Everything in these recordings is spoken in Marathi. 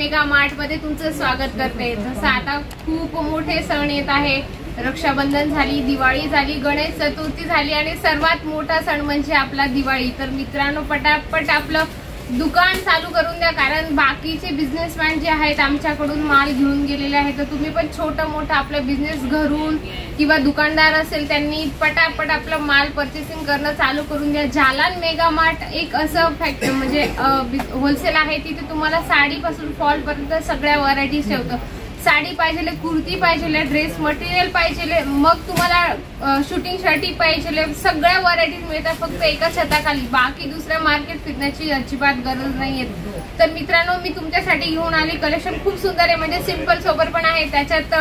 मेगा मार्ट मध्ये तुमचं स्वागत करते। जसं आता खूप मोठे सण येत आहे, रक्षाबंधन झाली, दिवाळी झाली, गणेश चतुर्थी झाली आणि सर्वात मोठा सण म्हणजे आपला दिवाळी। तर मित्रांनो पटापट आपलं दुकान चालू करून द्या, कारण बाकीचे बिझनेसमॅन जे आहेत आमच्याकडून माल घेऊन गेलेले आहेत। तर तुम्ही पण छोटा मोठा आपला बिझनेस घरून किंवा दुकानदार असेल त्यांनी पटापट आपला माल परचेसिंग करणं चालू करून द्या। जालन मेगा मार्ट एक असं फॅक्टरी म्हणजे होलसेल आहे, तिथे तुम्हाला साडीपासून फॉल पर्यंत सगळ्या व्हरायटीज ठेवतं। साडी पाहिजे, कुर्ती पाहिजे, ड्रेस मटेरियल पाहिजे, मग तुम्हाला शूटिंग शर्टी पाहिजे, सगळ्या व्हरायटीज मिळतात फक्त एका छताखाली। बाकी दुसऱ्या मार्केट फिरण्याची अजिबात गरज नाहीये। तर मित्रांनो मी तुमच्यासाठी घेऊन आली कलेक्शन खूप सुंदर आहे, म्हणजे सिंपल सोबर पण आहे, त्याच्यात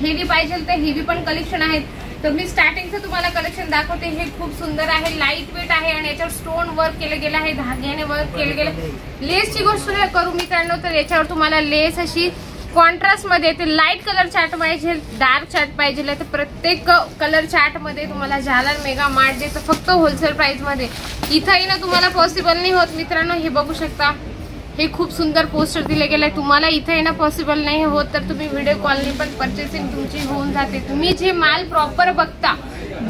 हेवी पाहिजे तर हेवी पण कलेक्शन आहेत। तर मी स्टार्टिंगचं तुम्हाला कलेक्शन दाखवते। हे खूप सुंदर आहे, लाईट वेट आहे आणि याच्यावर स्टोन वर्क केलं गेलं आहे, धाग्याने वर्क केलं गेलं। लेसची गोष्ट करू मित्रांनो तर याच्यावर तुम्हाला लेस अशी कॉन्ट्रास्ट मध्ये येते। लाईट कलर चार्ट पाहिजे, डार्क चार्ट पाहिजे तर प्रत्येक कलर चार्ट मध्ये तुम्हाला जालन मेगा मार्ट देतं फक्त होलसेल प्राइस मध्ये। इथंही ना तुम्हाला पॉसिबल नाही होत मित्रांनो, हे बघू शकता, हे खूप सुंदर पोस्टर दिले गेले। तुम्हाला इथे ना पॉसिबल नाही होत तर तुम्ही व्हिडिओ कॉलनी पण परचेसिंग तुमची होऊन जाते। तुम्ही जे माल प्रॉपर बघता,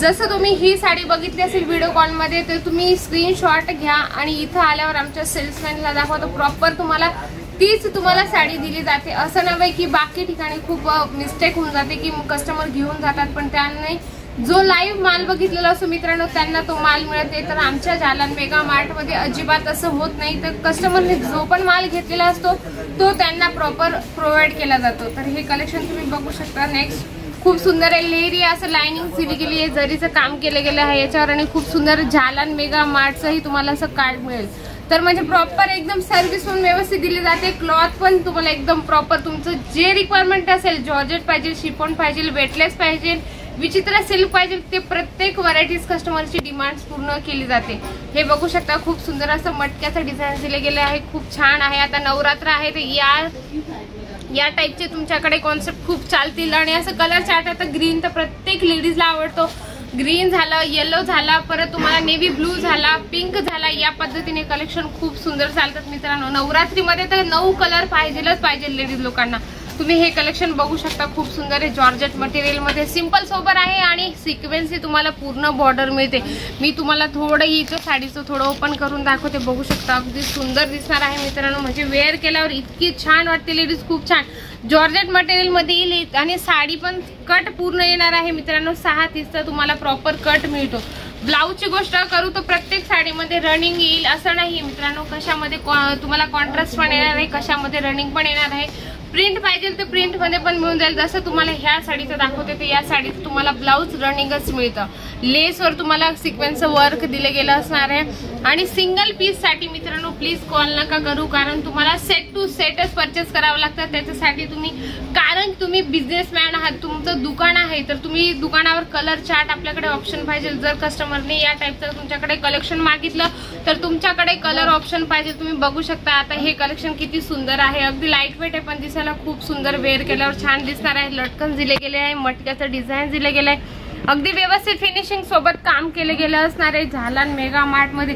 जसं तुम्ही ही साडी बघितली असेल व्हिडिओ कॉल मध्ये तर तुम्ही स्क्रीनशॉट घ्या आणि इथं आल्यावर आमच्या सेल्समॅनला दाखवा, तर प्रॉपर तुम्हाला तीच तुम्हाला साडी दिली जाते। असं नव्हे की बाकी ठिकाणी खूप मिस्टेक होऊन जाते की कस्टमर घेऊन जातात पण त्यांनी जो लाईव्ह माल बघितलेला असतो मित्रांनो त्यांना तो माल मिळते। तर आमच्या जालन मेगा मार्ट मध्ये अजिबात असं होत नाही, तर कस्टमरने जो पण माल घेतलेला असतो तो त्यांना प्रॉपर प्रोव्हाइड केला जातो। तर हे कलेक्शन तुम्ही बघू शकता। नेक्स्ट खूप सुंदर आहे, लेअरी असं लाइनिंग दिली गेली आहे, जरीचं काम केलं गेलं आहे याच्यावर आणि खूप सुंदर जालन मेगा मार्टचंही तुम्हाला असं कार्ड मिळेल। तर म्हणजे प्रॉपर एकदम सर्व्हिस पण व्यवस्थित दिली जाते। क्लॉथ पण तुम्हाला एकदम प्रॉपर तुमचं जे रिक्वायरमेंट असेल, जॉर्जेट पाहिजे, शिफॉन पाहिजे, वेटलेस पाहिजे, विचित्र सिल्क पाहिजे, ते प्रत्येक व्हरायटीज कस्टमरची डिमांड पूर्ण केली जाते। हे बघू शकता, खूप सुंदर असं मटक्याचं डिझाईन दिले गेले आहे, खूप छान आहे। आता नवरात्र आहे तर या टाइपचे तुमच्याकडे कॉन्सेप्ट खूप चालतील। आणि असं कलर चार्ट आता ग्रीन तर प्रत्येक लेडीजला आवडतो, ग्रीन झालं, येलो झाला, परत तुम्हाला नेव्ही ब्लू झाला, पिंक झाला, या पद्धतीने कलेक्शन खूप सुंदर चालतात मित्रांनो। नवरात्रीमध्ये तर 9 कलर पाहिजेलच पाहिजे लेडीज लोकांना। तुम्ही हे कलेक्शन बघू शकता, खूप सुंदर आहे, जॉर्जेट मटेरियल मध्ये सिंपल सोबर आहे आणि सिक्वेन्सी तुम्हाला पूर्ण बॉर्डर मिळते। मी तुम्हाला थोडं हिचं साडीचं थोडं ओपन करून दाखवते, बघू शकता, अगदी सुंदर दिसणार आहे मित्रांनो। म्हणजे वेअर केल्यावर इतकी छान वाटते लेडीज, खूप छान जॉर्जेट मटेरियल मध्ये येईल आणि साडी पण कट पूर्ण येणार आहे मित्रांनो। 6-30चा तुम्हाला प्रॉपर कट मिळतो। ब्लाऊजची गोष्ट करू तर प्रत्येक साडीमध्ये रनिंग येईल असं नाही मित्रांनो, कशामध्ये तुम्हाला कॉन्ट्रास्ट पण येणार आहे, कशामध्ये रनिंग पण येणार आहे। प्रिंट पाहिजे तर प्रिंट मध्ये पण मिळून जाईल, जसं तुम्हाला ह्या साडीचं दाखवते तर या साडीचं तुम्हाला ब्लाऊज रनिंगच मिळतं। लेसवर तुम्हाला सिक्वेन्स वर्क दिले गेलं असणार आहे। आणि सिंगल पीस साठी मित्रांनो प्लीज कॉल नका करू, कारण तुम्हाला सेट टू सेटच परचेस करावं लागतं त्याच्यासाठी तुम्ही, कारण तुम्ही बिझनेसमॅन आहात, तुमचं दुकान आहे तर तुम्ही दुकानावर कलर चार्ट आपल्याकडे ऑप्शन पाहिजे। जर कस्टमरने या टाईपचं तुमच्याकडे कलेक्शन मागितलं तर तुमच्याकडे कलर ऑप्शन पाहिजे। तुम्ही बघू शकता आता हे कलेक्शन किती सुंदर आहे, अगदी लाईट वेट आहे पण दिसायला खूप सुंदर, वेअर केल्यावर छान दिसणार आहे। लटकन दिले गेले आहे, मटक्याचं डिझाईन दिले गेलं आहे, अगदी व्यवस्थित फिनिशिंग सोबत काम केलं गेलं असणार आहे जालन मेगा मार्ट मध्ये।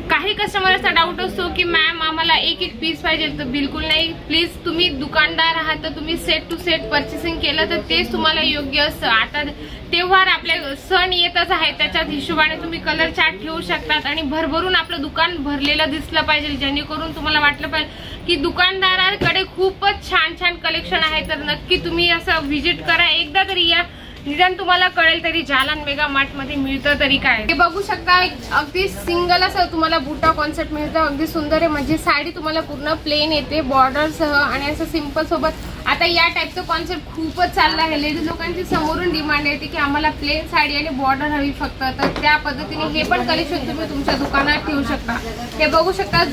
काही कस्टमरचा डाऊट असतो की मॅम आम्हाला एक पीस पाहिजे, तर बिलकुल नाही, प्लीज तुम्ही दुकानदार आहात तर तुम्ही सेट टू सेट परचेसिंग केलं तर तेच तुम्हाला योग्य असतं। आता तेव्हार आपले सण येतच आहे, त्याच्याच हिशोबाने तुम्ही कलर चार्ट ठेवू शकतात आणि भरभरून आपलं दुकान भरलेलं दिसलं पाहिजे, जेणेकरून तुम्हाला वाटलं पाहिजे की दुकानदाराकडे खूपच छान छान कलेक्शन आहे। तर नक्की तुम्ही असं व्हिजिट करा, एकदा तरी या, निदान तुम्हाला कळेल तरी जालन मेगा मार्ट मध्ये मिळतं तरी काय। हे बघू शकता, अगदी सिंगल असं तुम्हाला बुटा कॉन्सेप्ट मिळतं, अगदी सुंदर आहे। म्हणजे साडी तुम्हाला पूर्ण प्लेन येते बॉर्डर सह आणि असं सिंपल सोबत। आता या टाईपचं कॉन्सेप्ट खूपच चाललं आहे, लेडीज लोकांची समोरून डिमांड येते की आम्हाला प्लेन साडी आणि बॉर्डर हवी फक्त, तर त्या पद्धतीने हे पण कलेक्शन तुम्ही तुमच्या दुकानात ठेवू शकता। हे बघू शकता,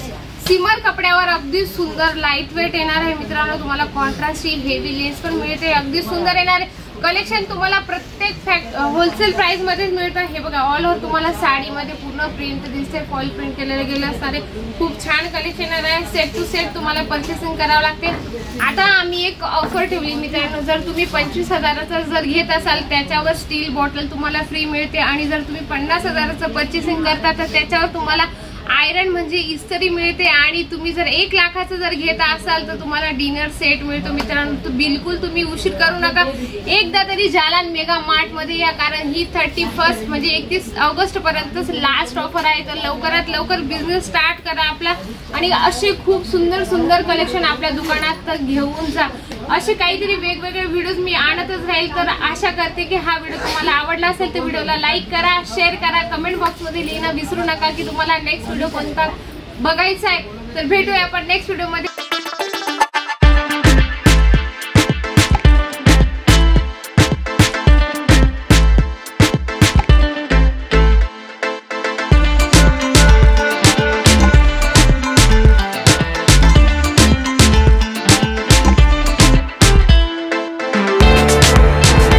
सिमर कपड्यावर अगदी सुंदर लाईट वेट येणार आहे मित्रांनो, तुम्हाला कॉन्ट्रास्टची हेवी लेस पण मिळते, अगदी सुंदर येणार आहे कलेक्शन। तुम्हाला प्रत्येक होलसेल प्राइस मध्ये मिळतं। हे बघा, ऑल ओव्हर तुम्हाला साडीमध्ये पूर्ण प्रिंट दिसते, फॉईल प्रिंट केलेलं गेलं असणार आहे, खूप छान कलेक्शन आहे। सेट टू सेट तुम्हाला परचेसिंग करावं लागते। आता आम्ही एक ऑफर ठेवली मित्रांनो, जर तुम्ही 25,000चा जर घेत असाल त्याच्यावर स्टील बॉटल तुम्हाला फ्री मिळते आणि जर तुम्ही 50,000चं परचेसिंग करता तर त्याच्यावर तुम्हाला आयरन म्हणजे इस्त्री मिळते आणि तुम्ही जर 1 लाखाचं जर घेत असाल तर तुम्हाला डिनर सेट मिळतो मित्रांनो. बिलकुल तुम्ही उशीर करू नका, एकदा तरी जालान मेगा मार्ट मध्ये या, कारण ही 31 म्हणजे 31 ऑगस्ट पर्यंत लास्ट ऑफर आहे. तर लवकरात लवकर बिझनेस स्टार्ट करा आपला आणि असे खूप सुंदर सुंदर कलेक्शन आपल्या दुकानात तर घेऊन जा. असे काहीतरी वेगवेगळे व्हिडिओज मी आणतच राहील. तर आशा करते की हा व्हिडिओ तुम्हाला आवडला असेल तर व्हिडिओला लाईक करा, शेअर करा, कमेंट बॉक्स मध्ये लिहिणं विसरू नका की तुम्हाला नेक्स्ट व्हिडिओ कोणता बघायचा आहे. तर भेटूया आपण नेक्स्ट व्हिडिओ मध्ये.